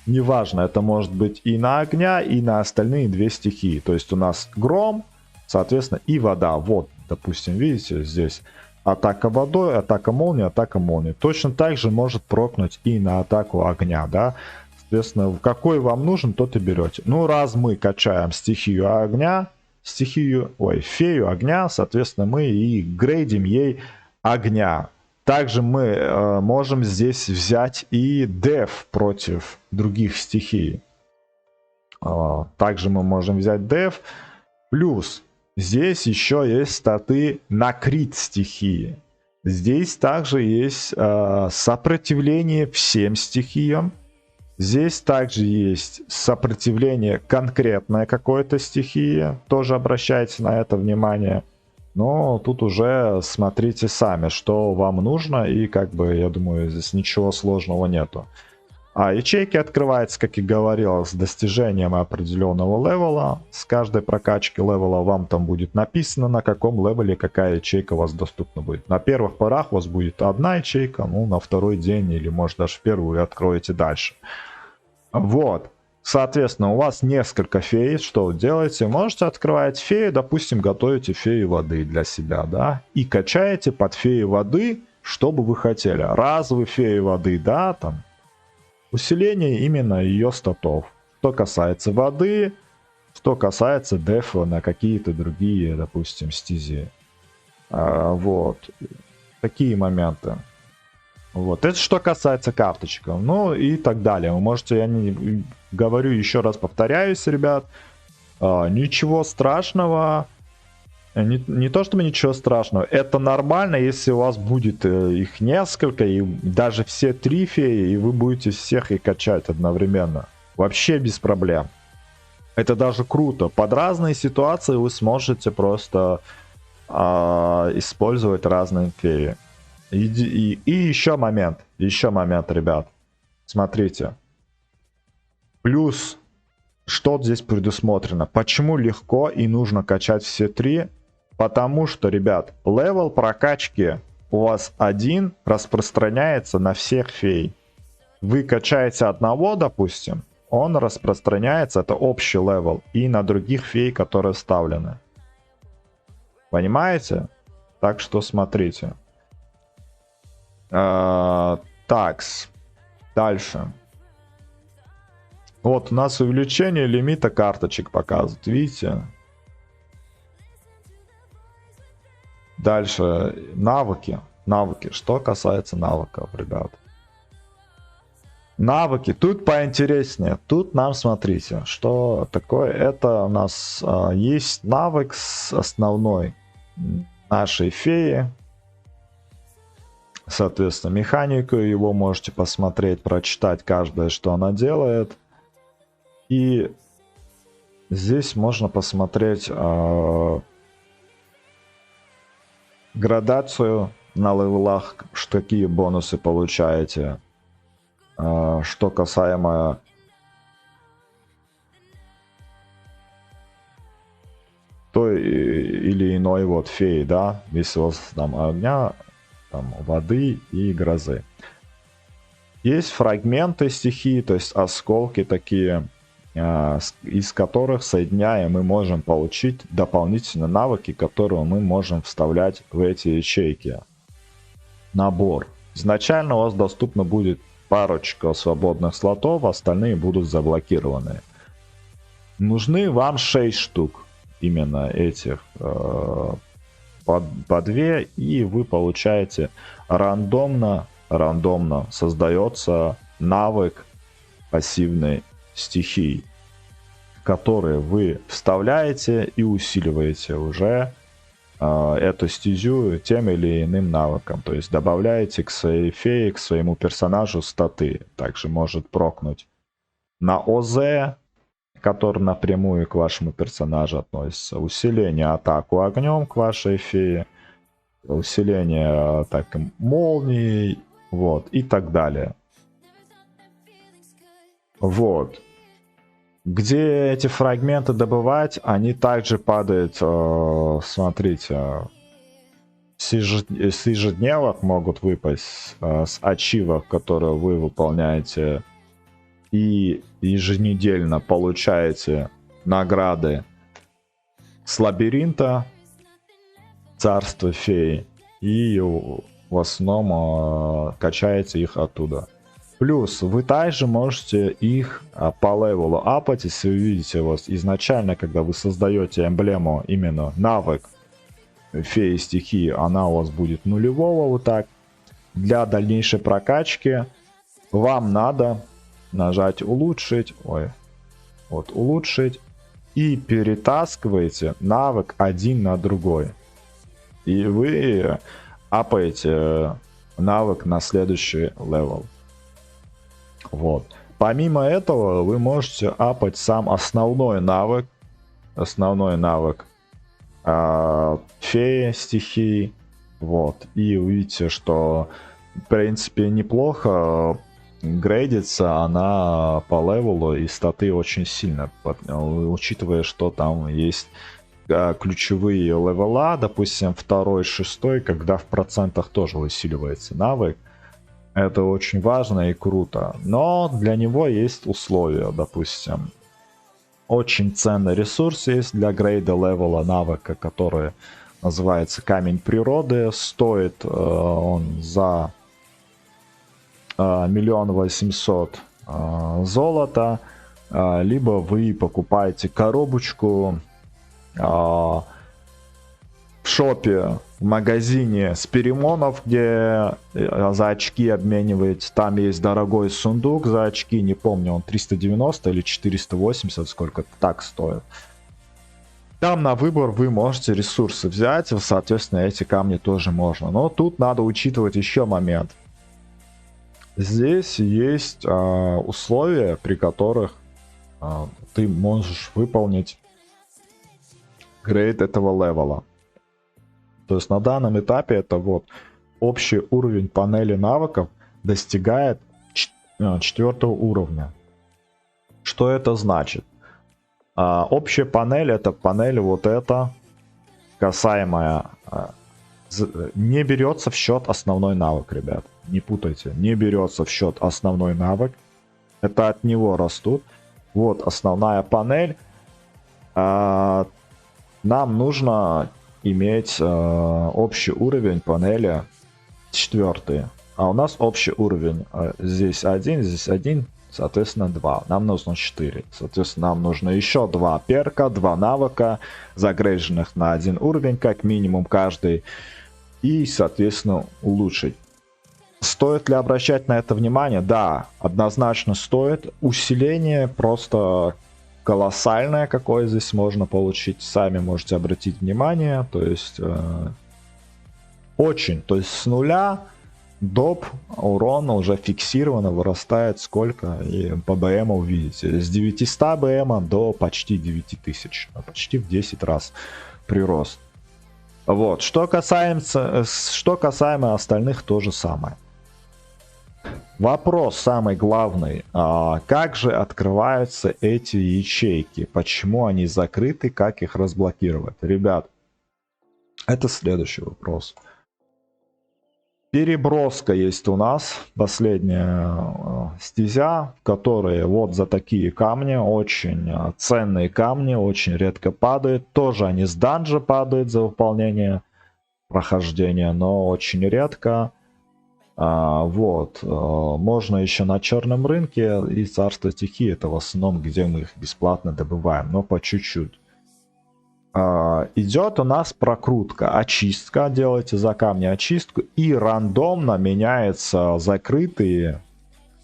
Speaker 1: Неважно, это может быть и на огня, и на остальные 2 стихии. То есть у нас гром, соответственно, и вода. Вот, допустим, видите, здесь атака водой, атака молнии, атака молнии. Точно так же может прокнуть и на атаку огня, да. Соответственно, какой вам нужен, тот и берете. Ну, раз мы качаем стихию огня, фею огня, соответственно, мы и грейдим ей огня. Также мы можем здесь взять и деф против других стихий. Также мы можем взять деф. Плюс здесь еще есть статы на крит стихии. Здесь также есть сопротивление всем стихиям. Здесь также есть сопротивление конкретной какой-то стихии. Тоже обращайте на это внимание. Но тут уже смотрите сами, что вам нужно. И как бы, я думаю, здесь ничего сложного нету. А ячейки открываются, как и говорил, с достижением определенного левела. С каждой прокачки левела вам там будет написано, на каком левеле какая ячейка у вас доступна будет. На первых порах у вас будет одна ячейка, ну на второй день или может даже в первую откроете дальше. Вот. Соответственно, у вас несколько фей, что вы делаете? Можете открывать фею, допустим, готовите фею воды для себя, да, и качаете под фею воды, что бы вы хотели. Разовый фею воды, да, там, усиление именно ее статов. Что касается воды, что касается дефа на какие-то другие, допустим, стези. Вот. Такие моменты. Вот. Это что касается карточек. Ну и так далее. Вы можете, я не говорю, еще раз повторяюсь, ребят. Ничего страшного. Не то чтобы ничего страшного. Это нормально, если у вас будет их несколько, и даже все 3 феи, и вы будете всех их качать одновременно. Вообще без проблем. Это даже круто. Под разные ситуации вы сможете просто использовать разные феи. И еще момент, ребят. Смотрите. Плюс, что здесь предусмотрено? Почему легко и нужно качать все 3? Потому что, ребят, левел прокачки у вас один распространяется на всех фей. Вы качаете одного, допустим, он распространяется, это общий левел, и на других фей, которые вставлены. Понимаете? Так что смотрите. Такс. Дальше. Вот у нас увеличение лимита карточек показывает. Видите? Дальше. Навыки. Что касается навыков, ребят. Навыки. Тут поинтереснее. Тут нам, смотрите, что такое. Это у нас есть навык с основной нашей феи. Соответственно, механику его можете посмотреть, прочитать каждое, что она делает. И здесь можно посмотреть градацию на левелах, какие бонусы получаете. Что касаемо той или иной вот феи, да, если у вас там огня, там, воды и грозы. Есть фрагменты стихии, то есть осколки такие, из которых, соединяя, мы можем получить дополнительные навыки, которые мы можем вставлять в эти ячейки. Набор. Изначально у вас доступно будет парочка свободных слотов, остальные будут заблокированы. Нужны вам 6 штук именно этих по 2, и вы получаете рандомно создается навык пассивной стихии, который вы вставляете и усиливаете уже эту стезю тем или иным навыком. То есть добавляете к своей фее, к своему персонажу статы. Также может прокнуть на ОЗ, который напрямую к вашему персонажу относится. Усиление атаку огнем к вашей фее. Усиление атаки молнией. Вот. И так далее. Вот. Где эти фрагменты добывать, они также падают, смотрите, с ежедневок могут выпасть, с ачивок, которые вы выполняете, и еженедельно получаете награды с лабиринта, царства феи, и в основном качаете их оттуда. Плюс вы также можете их по левелу апать, если вы видите, вот изначально, когда вы создаете эмблему, именно навык феи стихии, она у вас будет нулевого, вот так. Для дальнейшей прокачки вам надо нажать улучшить, улучшить, и перетаскиваете навык один на другой. И вы апаете навык на следующий левел. Вот. Помимо этого, вы можете апать сам основной навык феи стихии. Вот. И увидите, что в принципе неплохо грейдится она по левелу, и статы очень сильно, учитывая, что там есть ключевые левела, допустим, 2, 6, когда в процентах тоже усиливается навык. Это очень важно и круто. Но для него есть условия, допустим. Очень ценный ресурс есть для грейда левела навыка, который называется Камень природы. Стоит он за 1 800 000 золота. Либо вы покупаете коробочку в шопе, в магазине с перемонов, где за очки обмениваете. Там есть дорогой сундук за очки, не помню, он 390 или 480, сколько так стоит. Там на выбор вы можете ресурсы взять, соответственно, эти камни тоже можно. Но тут надо учитывать еще момент. Здесь есть условия, при которых ты можешь выполнить грейд этого левела. То есть на данном этапе это вот общий уровень панели навыков достигает 4 уровня. Что это значит? Общая панель, это панель вот эта, касаемая, не берется в счет основной навык, ребят. Не путайте, не берется в счет основной навык. Это от него растут. Вот основная панель. Нам нужно иметь общий уровень панели 4. А у нас общий уровень здесь 1, здесь 1, соответственно 2. Нам нужно 4. Соответственно, нам нужно еще 2 перка, 2 навыка, загрейженных на 1 уровень, как минимум каждый. И, соответственно, улучшить. Стоит ли обращать на это внимание? Да, однозначно стоит. Усиление просто колоссальное, какое здесь можно получить. Сами можете обратить внимание. То есть очень. То есть с нуля доп урона уже фиксированно вырастает сколько. И по БМ увидите. С 900 БМ до почти 9000. Почти в 10 раз прирост. Вот. Что касаемо остальных, то же самое. Вопрос самый главный. Как же открываются эти ячейки? Почему они закрыты? Как их разблокировать? Ребят, это следующий вопрос. Переброска есть у нас. Последняя стезя, в которой вот за такие камни, очень ценные камни, очень редко падают. Тоже они с данжа падают за выполнение прохождения, но очень редко. Вот, можно еще на черном рынке, и царство стихии это в основном, где мы их бесплатно добываем, но по чуть-чуть. Идет у нас прокрутка, очистка, делайте за камни очистку, и рандомно меняются закрытые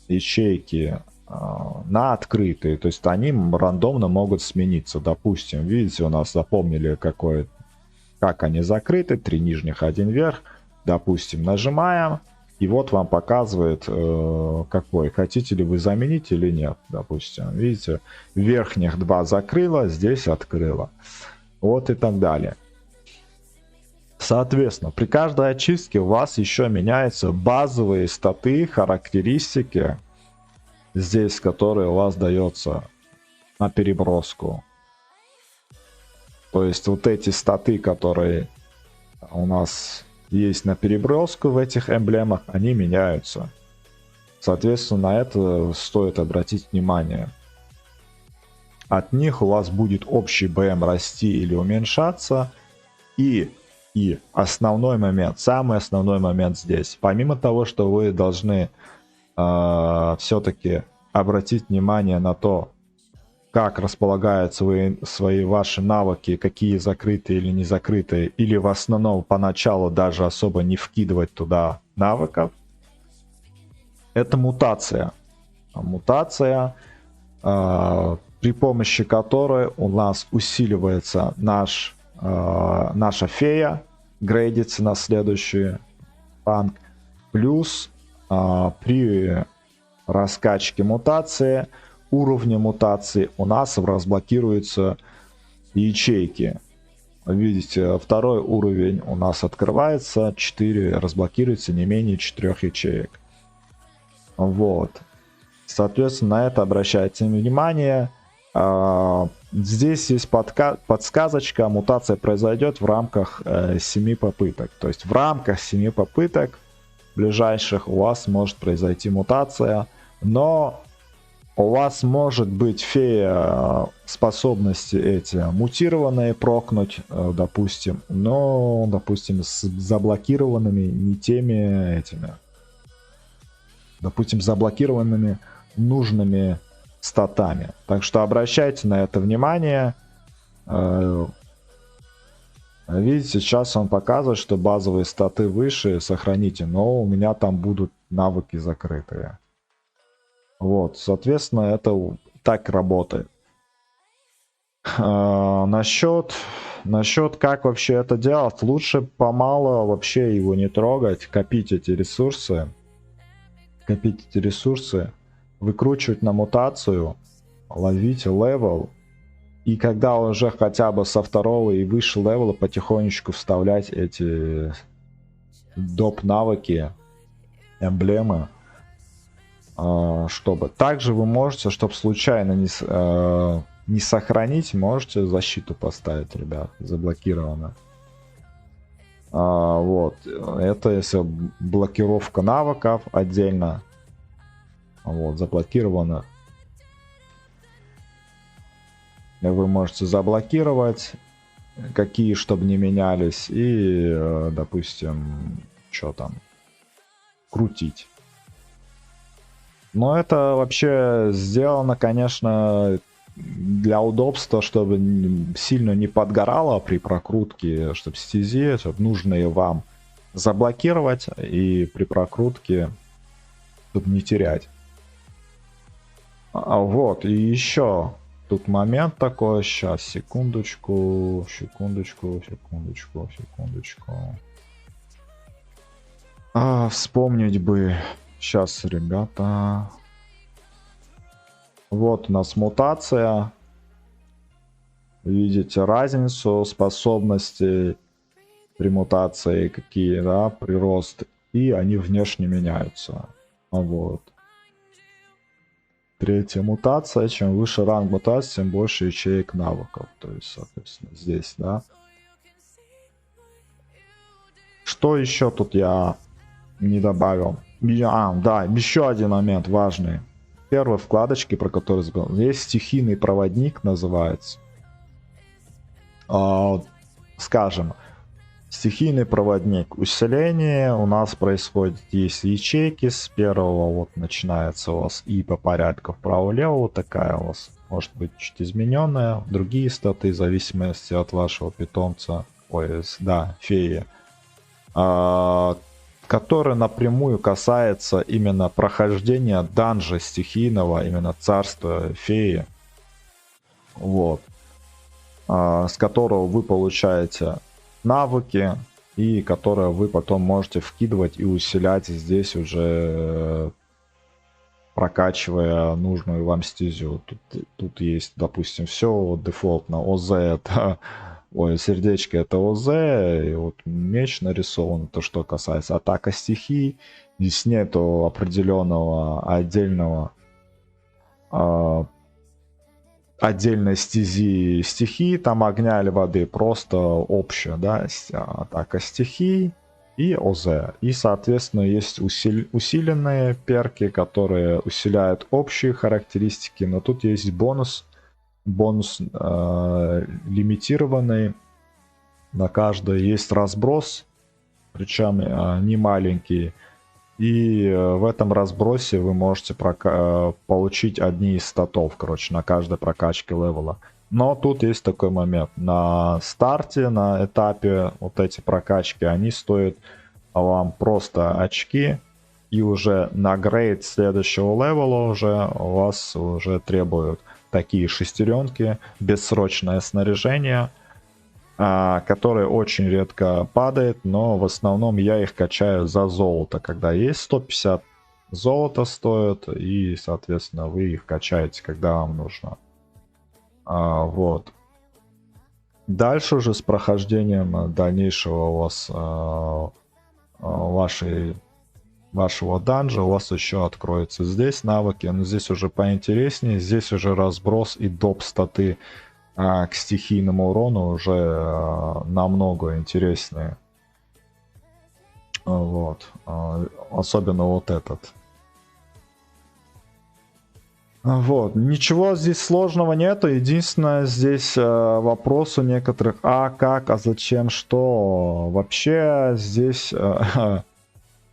Speaker 1: ячейки на открытые, то есть они рандомно могут смениться. Допустим, видите, у нас запомнили как они закрыты, 3 нижних, 1 вверх, допустим, нажимаем. И вот вам показывает, какой. Хотите ли вы заменить или нет. Допустим, видите, верхних 2 закрыло, здесь открыло. Вот и так далее. Соответственно, при каждой очистке у вас еще меняются базовые статы, характеристики. Здесь, которые у вас дается на переброску. То есть вот эти статы, которые у нас есть на переброску в этих эмблемах, они меняются. Соответственно, на это стоит обратить внимание. От них у вас будет общий БМ расти или уменьшаться. И основной момент, самый основной момент здесь. Помимо того, что вы должны все-таки обратить внимание на то, как располагаются ваши навыки, какие закрытые или не закрытые, или в основном поначалу даже особо не вкидывать туда навыков. Это мутация. Мутация, при помощи которой у нас усиливается наша фея, грейдится на следующий ранг. Плюс при раскачке мутации, уровня мутации у нас разблокируются ячейки. Видите, 2-й уровень у нас открывается, 4 разблокируется, не менее 4 ячеек. Вот. Соответственно, на это обращайте внимание. Здесь есть подсказочка, мутация произойдет в рамках 7 попыток. То есть в рамках 7 попыток ближайших у вас может произойти мутация, но у вас может быть фея способности эти мутированные прокнуть, допустим, но, допустим, с заблокированными не теми этими, допустим, заблокированными нужными статами. Так что обращайте на это внимание. Видите, сейчас он показывает, что базовые статы выше, сохраните, но у меня там будут навыки закрытые. Вот, соответственно, это так работает. Насчет как вообще это делать, лучше помало вообще его не трогать, копить эти ресурсы, выкручивать на мутацию, ловить левел, и когда уже хотя бы со второго и выше левела потихонечку вставлять эти доп навыки, эмблемы, чтобы. Также вы можете, чтобы случайно не сохранить, можете защиту поставить, ребят, заблокировано. Вот, это если блокировка навыков отдельно, вот, заблокировано. Вы можете заблокировать, какие, чтобы не менялись, и, допустим, что там, крутить. Но это вообще сделано, конечно, для удобства, чтобы сильно не подгорало при прокрутке, чтобы стези, чтобы нужные вам заблокировать, и при прокрутке, чтобы не терять. Вот, и еще тут момент такой, сейчас, секундочку. Вспомнить бы, сейчас, ребята. Вот у нас мутация. Видите разницу способностей при мутации, какие, да, прирост. И они внешне меняются. Вот. Третья мутация. Чем выше ранг мутации, тем больше ячеек навыков. То есть, соответственно, здесь, да. Что еще тут я не добавил? Да, еще один момент важный. Первой вкладочке, про которую сказал, есть стихийный проводник, называется. Скажем, стихийный проводник. Усиление у нас происходит, есть ячейки с первого, вот начинается у вас и по порядку вправо-лево, вот такая у вас может быть чуть измененная. Другие статы, в зависимости от вашего питомца, феи, который напрямую касается именно прохождения данжа стихийного, именно царства феи, вот, с которого вы получаете навыки, и которые вы потом можете вкидывать и усилять здесь уже, прокачивая нужную вам стезю. Тут есть, допустим, все вот дефолтно. ОЗ это... Ой, сердечко это ОЗ, и вот меч нарисован, то что касается атака стихий. Здесь нету определенного отдельной стези стихии, там огня или воды, просто общая, да, атака стихий и ОЗ. И, соответственно, есть усиленные перки, которые усиляют общие характеристики, но тут есть бонус лимитированный на каждый, есть разброс, причем не маленький, и в этом разбросе вы можете получить одни из статов, короче, на каждой прокачке левела. Но тут есть такой момент: на старте, на этапе вот эти прокачки, они стоят вам просто очки, и уже на грейд следующего левела уже у вас уже требуют такие шестеренки, бессрочное снаряжение, которое очень редко падает, но в основном я их качаю за золото, когда есть 150 золота стоят, и, соответственно, вы их качаете, когда вам нужно. Вот. Дальше уже с прохождением дальнейшего у вас вашего данжа у вас еще откроются здесь навыки, но здесь уже поинтереснее, здесь уже разброс и доп статы к стихийному урону уже намного интереснее. Вот. Особенно вот этот. Вот. Ничего здесь сложного нету. Единственное, здесь вопрос у некоторых: а как, а зачем, что. Вообще здесь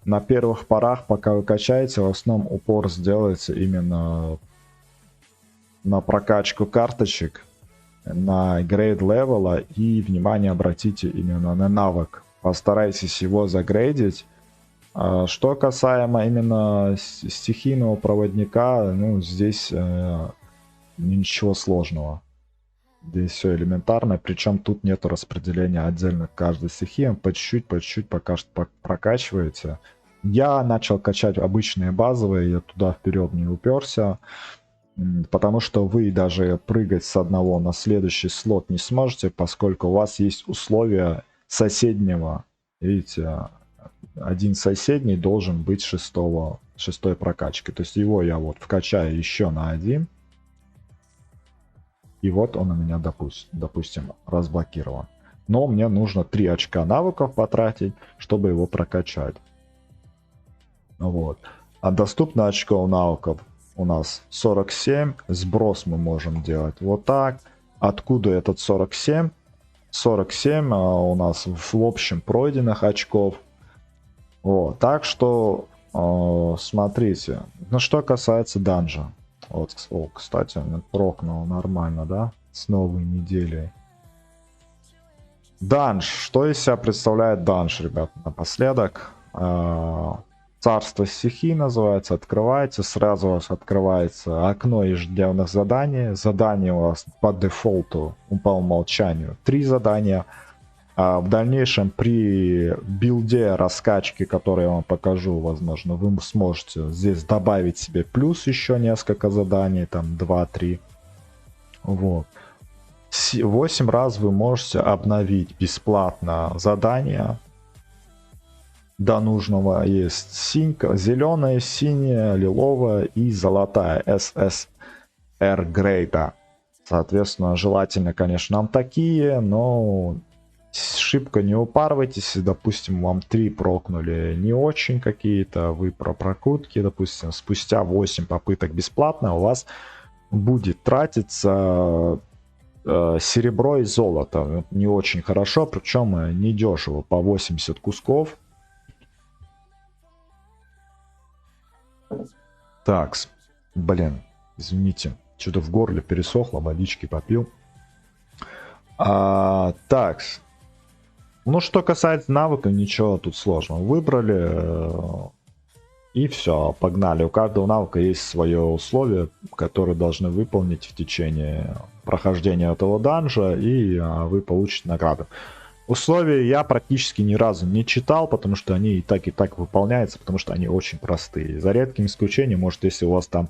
Speaker 1: на первых порах, пока вы качаете, в основном упор сделайте именно на прокачку карточек, на грейд левела, и внимание обратите именно на навык. Постарайтесь его загрейдить. Что касаемо именно стихийного проводника, ну, здесь ничего сложного. Здесь все элементарно, причем тут нету распределения отдельно каждой стихии, по чуть-чуть пока что прокачиваете. Я начал качать обычные базовые, я туда вперед не уперся, потому что вы даже прыгать с одного на следующий слот не сможете, поскольку у вас есть условия соседнего. Видите, один соседний должен быть шестой прокачки. То есть его я вот вкачаю еще на один. И вот он у меня, допустим, разблокирован. Но мне нужно 3 очка навыков потратить, чтобы его прокачать. Вот. А доступно очков навыков у нас 47. Сброс мы можем делать вот так. Откуда этот 47? 47 у нас в общем пройденных очков. Вот. Так что смотрите. Ну, что касается данжа. Вот, кстати, прокнул нормально, да? С новой неделей. Данж. Что из себя представляет данж, ребят? Напоследок. Царство стихий называется. Открываете. Сразу у вас открывается окно ежедневных заданий. Задания у вас по дефолту, по умолчанию 3 задания. В дальнейшем при билде раскачки, который я вам покажу, возможно, вы сможете здесь добавить себе плюс еще несколько заданий, там 2-3. Вот. 8 раз вы можете обновить бесплатно задания. До нужного есть зеленая, синяя, лиловая и золотая SSR грейда. Соответственно, желательно, конечно, нам такие, но шибко не упарывайтесь. Допустим, вам 3 прокнули не очень какие-то, вы про прокрутки, допустим, спустя 8 попыток бесплатно у вас будет тратиться серебро и золото. Не очень хорошо, причем не дешево, по 80 кусков. Так, блин, извините, что-то в горле пересохло, водички попил. Так, ну, что касается навыков, ничего тут сложного. Выбрали и все, погнали. У каждого навыка есть свое условие, которое должны выполнить в течение прохождения этого данжа, и вы получите награду. Условия я практически ни разу не читал, потому что они и так выполняются, потому что они очень простые. За редким исключением, может, если у вас там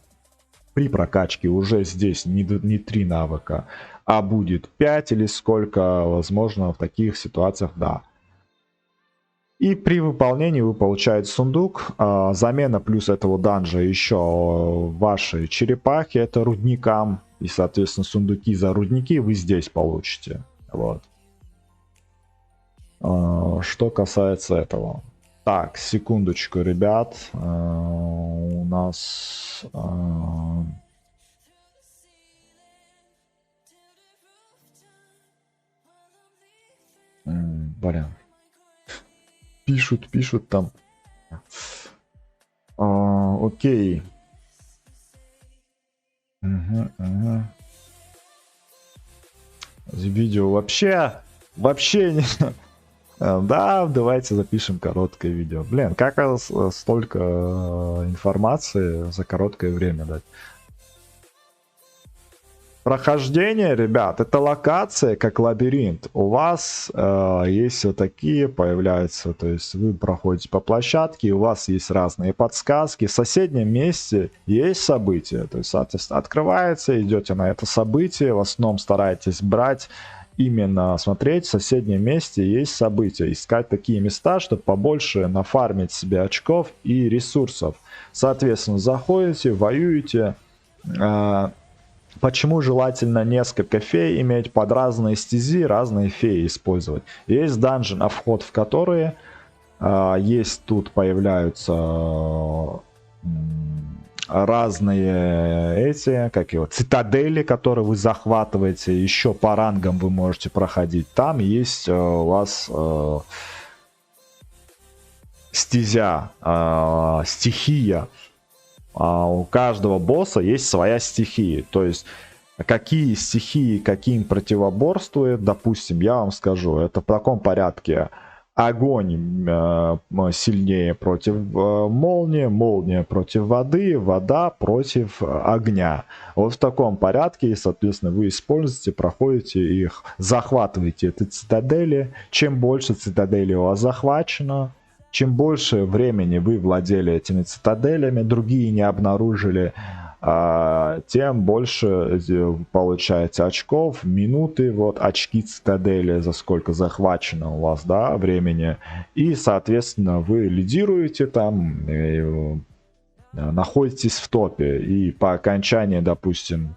Speaker 1: при прокачке уже здесь не 3 навыка, а будет 5 или сколько, возможно, в таких ситуациях, да. И при выполнении вы получаете сундук. Замена плюс этого данжа еще ваши черепахи, это рудникам. И, соответственно, сундуки за рудники вы здесь получите. Вот. Что касается этого. Так, секундочку, ребят. У нас... Блин. Пишут там. Окей. Угу. Видео вообще не... Да, давайте запишем короткое видео. Блин, как столько информации за короткое время дать? Прохождение, ребят, это локация как лабиринт. У вас есть вот такие появляются, то есть вы проходите по площадке, у вас есть разные подсказки. В соседнем месте есть события, то есть, соответственно, открывается, идете на это событие, в основном старайтесь брать именно, смотреть, в соседнем месте есть события, искать такие места, чтобы побольше нафармить себе очков и ресурсов. Соответственно, заходите, воюете. Почему желательно несколько фей иметь под разные стези, разные феи использовать? Есть данжи, на вход в которые Есть тут появляются разные эти, как его, цитадели, которые вы захватываете. Еще по рангам вы можете проходить. Там есть у вас стезя, стихия. У каждого босса есть своя стихия. То есть какие стихии каким противоборствует, допустим, я вам скажу, это в таком порядке. Огонь сильнее против молнии, молния против воды, вода против огня. Вот в таком порядке, и, соответственно, вы используете, проходите их, захватываете эти цитадели. Чем больше цитаделей у вас захвачено, чем больше времени вы владели этими цитаделями, другие не обнаружили, тем больше получаете очков, минуты, вот очки цитадели, за сколько захвачено у вас, да, времени. И, соответственно, вы лидируете там, находитесь в топе. И по окончании, допустим,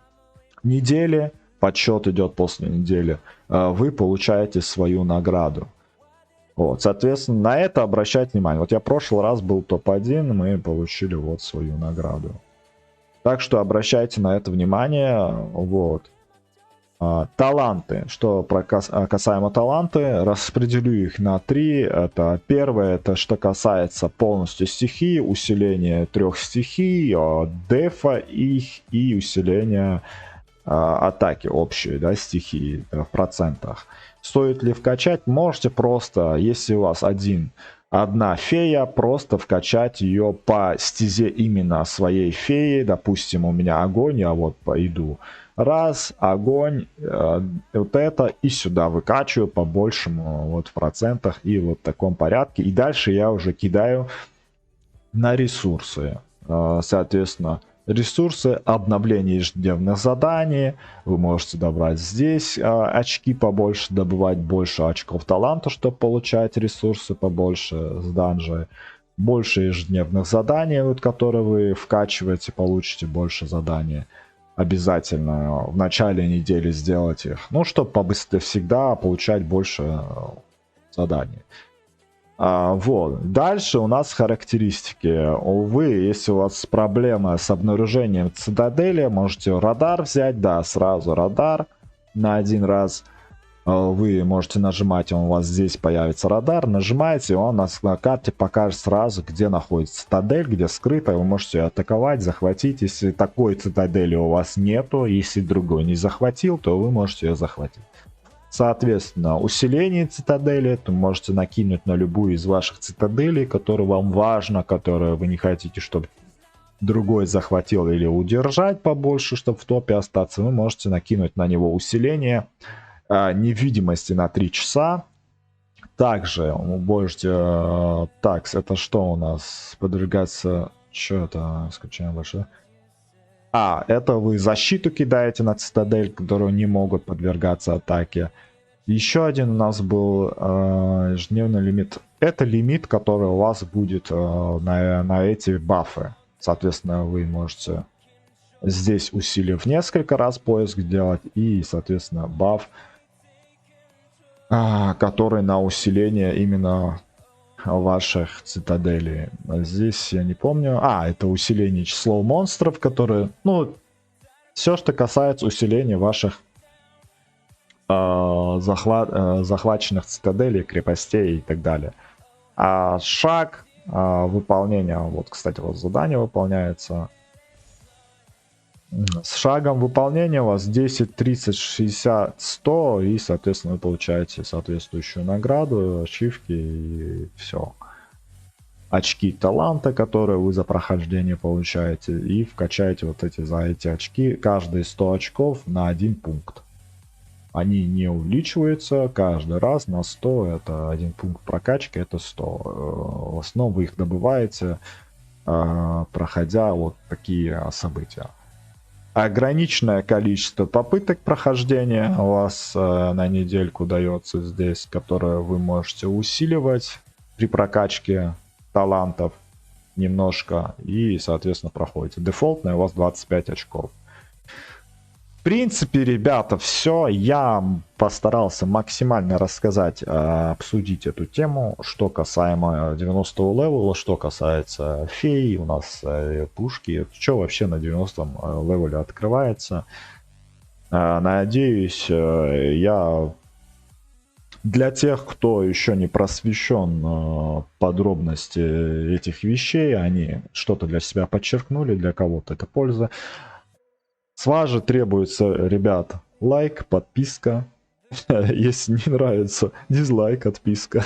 Speaker 1: недели, подсчет идет после недели, вы получаете свою награду. Вот, соответственно, на это обращать внимание. Вот я в прошлый раз был топ-1, мы получили вот свою награду. Так что обращайте на это внимание. Вот. Таланты. Что касаемо таланты, распределю их на 3. Это первое, это что касается полностью стихии, усиление 3 стихий, дефа их и усиление атаки общей, да, стихии в процентах. Стоит ли вкачать? Можете просто, если у вас одна фея, просто вкачать ее по стезе именно своей феи. Допустим, у меня огонь, я вот пойду. Раз, огонь, вот это, и сюда выкачиваю по большему вот в процентах и вот в таком порядке. И дальше я уже кидаю на ресурсы. Соответственно, ресурсы, обновление ежедневных заданий. Вы можете добрать здесь очки побольше, добывать больше очков таланта, чтобы получать ресурсы побольше с данжа. Больше ежедневных заданий, вот, которые вы вкачиваете, получите больше заданий. Обязательно в начале недели сделать их. Ну, чтобы побыстрее всегда получать больше заданий. Вот. Дальше у нас характеристики. Увы, если у вас проблема с обнаружением цитадели, можете радар взять. Да, сразу радар на один раз. Вы можете нажимать, он у вас здесь появится радар. Нажимаете, он на карте покажет сразу, где находится цитадель, где скрыто. Вы можете атаковать, захватить. Если такой цитадели у вас нету, если другой не захватил, то вы можете ее захватить. Соответственно, усиление цитадели, то можете накинуть на любую из ваших цитаделей, которая вам важна, которую вы не хотите, чтобы другой захватил, или удержать побольше, чтобы в топе остаться. Вы можете накинуть на него усиление невидимости на 3 часа. Также вы можете... Так, это что у нас? Подвергаться... Что это? Скачаем большое. Это вы защиту кидаете на цитадель, которые не могут подвергаться атаке. Еще один у нас был ежедневный лимит. Это лимит, который у вас будет на эти бафы. Соответственно, вы можете здесь, усилив несколько раз поиск делать. И, соответственно, баф, который на усиление именно ваших цитаделей. Здесь я не помню. Это усиление числа монстров, которые... Ну, все, что касается усиления ваших захваченных цитаделей, крепостей и так далее. Шаг выполнения... Вот, кстати, вот задание выполняется. С шагом выполнения у вас 10, 30, 60, 100, и, соответственно, вы получаете соответствующую награду, ачивки и все. Очки таланта, которые вы за прохождение получаете, и вкачаете вот за эти очки, каждые 100 очков на 1 пункт. Они не увеличиваются каждый раз на 100, это 1 пункт прокачки, это 100. В основном вы их добываете, проходя вот такие события. Ограниченное количество попыток прохождения у вас на недельку дается здесь, которые вы можете усиливать при прокачке талантов немножко, и, соответственно, проходите. Дефолтное у вас 25 очков. В принципе, ребята, все. Я постарался максимально рассказать, обсудить эту тему, что касаемо 90-го левела, что касается фей, у нас пушки, что вообще на 90-м левеле открывается. Надеюсь, я для тех, кто еще не просвещен подробности этих вещей, они что-то для себя подчеркнули, для кого-то это польза. С вас же требуется, ребят, лайк, подписка. Если не нравится, дизлайк, отписка.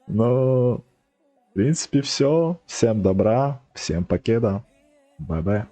Speaker 1: Но, в принципе, все. Всем добра, всем покеда. Бай-бай.